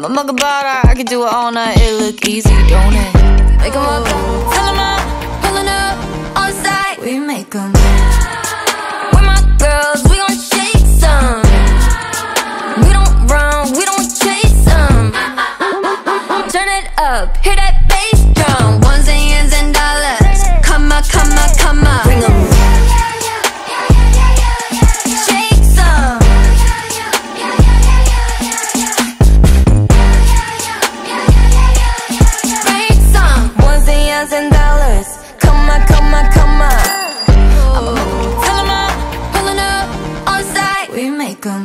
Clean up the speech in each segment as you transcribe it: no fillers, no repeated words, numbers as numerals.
I'm a mug about her, I can do it all night. It look easy, don't it? Make 'em up, tell 'em up, pulling up on site. We make 'em. We're my girls, we gon' shake some. We don't run, we don't chase some. Turn it up, hear that bass drum. Ones and yens and dollars. Come on, come on, come on. Bring 'em. Shake some. Break some. Ones and yens and dollars. Come on, come on, come on. Tell 'em up, pulling up on site. We make 'em.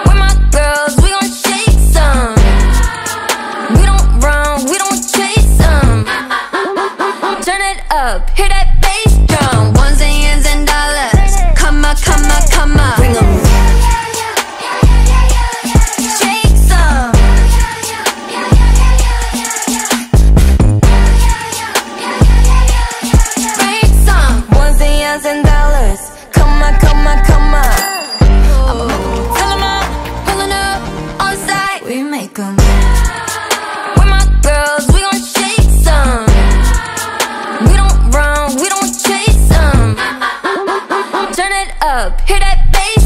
We're my girls, we gon' shake some. We don't run, we don't chase some. Turn it up, hear that bass drum. Ones and yens and dollars. Come on, come on, come on. Bring 'em. Shake some. Break some. Ones and yens and dollars. Come on, come on, come on. Tell 'em up, pulling up on site. We make 'em. We're my girls, we gon' shake some. We don't run, we don't chase some. Turn it up, hear that bass